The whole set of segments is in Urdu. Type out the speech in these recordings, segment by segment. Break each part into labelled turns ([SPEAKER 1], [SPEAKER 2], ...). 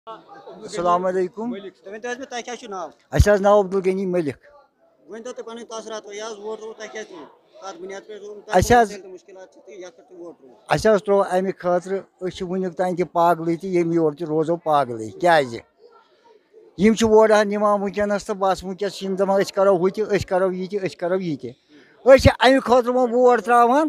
[SPEAKER 1] السلام علیکم
[SPEAKER 2] ناو
[SPEAKER 1] اَسہِ حظ ناو عبدالغنی ملک
[SPEAKER 2] ؤنۍ تو تُہۍ پَنٕنۍ تاثرات تُہۍ حظ ووٹ ترٛووُ تۄہہِ کیٛازِ ترٛووُ کَتھ بُنیاد پٮ۪ٹھ ترٛووُ
[SPEAKER 1] اَسہِ حظ
[SPEAKER 2] مُشکِلات چھِ تہٕ یَتھ پٮ۪ٹھ تُہۍ ووٹ ترٛووُ
[SPEAKER 1] اَسہِ حظ ترٛوو اَمہِ خٲطرٕ أسۍ چھِ وٕنیُک تانۍ تہِ پاگلٕے تہٕ ییٚمہِ یورٕ تہِ روزو پاگلٕے کیٛازِ یِم چھِ ووٹاہ نِوان وٕنکٮ۪نَس تہٕ بَس وٕنکٮ۪س چھِ یِم دَپان أسۍ کَرو ہُہ تہِ أسۍ کَرو یہِ تہِ أسۍ کَرو یہِ تہِ أسۍ چھِ اَمہِ خٲطرٕ وۄنۍ ووٹ ترٛاوان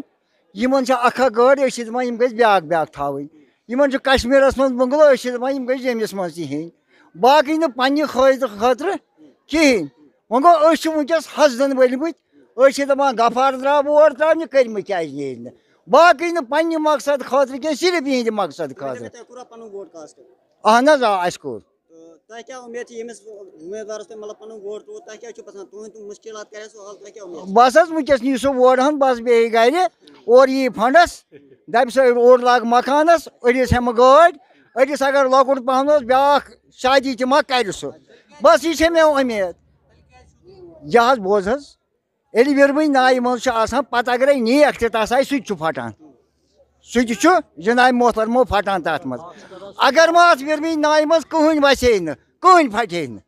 [SPEAKER 1] یِمن چھِ اکھ اکھ گٲڑۍ أسۍ چھِ دَپان یِم گٔژھۍ بیٛاکھ تھاوٕنۍ یِمن چھُ کشمیٖرَس منٛز بنٛگلہٕ أسۍ چھِ دَپان یِم گٔژھۍ جیٚمِس منٛز تہِ ہیٚنۍ باقٕے نہٕ پنٛنہِ فٲیدٕ خٲطرٕ کِہیٖنۍ وۄنۍ گوٚو أسۍ چھِ وٕنکٮ۪س حسدَن ؤلمٕتۍ أسۍ چھِ دَپان غفار درٛاو ووٹ ترٛاونہِ کٔرمہٕ کیٛازِ نیرِ نہٕ باقٕے نہٕ پنٛنہِ مقصد خٲطرٕ کینٛہہ صرف یِہِنٛدِ مقصد خٲطرٕ
[SPEAKER 2] تۄہہِ کوٚروا پَنُن ووٹ کاسٹ
[SPEAKER 1] اہن حظ آ اَسہِ کوٚر
[SPEAKER 2] تۄہہِ کیٛاہ اُمید چھِ ییٚمِس اُمیدوارَس تۄہہِ مطلب پَنُن ووٹ ترٛووُ تۄہہِ کیٛاہ چھُ باسان تُہٕنٛدۍ مُشکِلات کَرِ سُہ حل تۄہہِ کیٛاہ اُمید
[SPEAKER 1] بس حظ وٕنکٮ۪س نی سُہ وورٕ بس بیٚیہِ گرِ اورٕ یی فنڈس دَپہِ سا اوٚڑ لاگہٕ مکانس أڑِس ہٮ۪مہٕ گٲڑۍ أڑِس اگر لۄکُٹ پہم اوس بیٛاکھ شادی تہِ ما کَرِ سُہ بس یہِ چھےٚ مےٚ اُمید یہِ حظ بوز حظ ییٚلہِ وِرمٕنۍ نایہِ منٛز چھُ آسان پتہٕ اگرے نیکھ تہِ تَس آسہِ سُہ تہِ چھُ پھٹان سُہ تہِ چھُ جِنابہِ محترمو پھٹان تتھ منٛز اگر ما اتھ وِرمٕنۍ نایہِ منٛز کٕہٕنۍ وسے نہٕ کٕہٕنۍ پھٹے نہٕ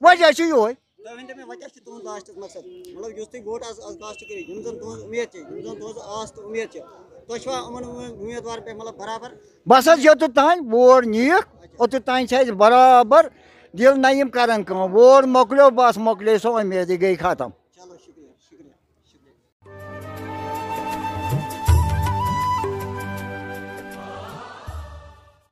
[SPEAKER 1] وجہ چھُ یِہوے
[SPEAKER 2] تُہۍ ؤنۍتو مےٚ وۄنۍ کیٛاہ چھُ تُہُنٛد لاسٹَس مقصد مطلب یُس تُہۍ ووٹ آز کاسٹ کٔرِو یِم زَن تُہٕنٛز اُمید چھِ یِم زَن تُہٕنٛز آس تہٕ اُمید چھِ تۄہہِ چھُوا یِمن اُمیدوارَن پٮ۪ٹھ مطلب برابر
[SPEAKER 1] بس حظ یوٚتُتھ تانۍ ووٹ نِیکھ اوٚتُتھ تانۍ چھِ اَسہِ برابر دِل نہ یِم کران کٲم ووٹ مۄکلیو بس مۄکلے سۄ اُمیدٕے گٔے ختم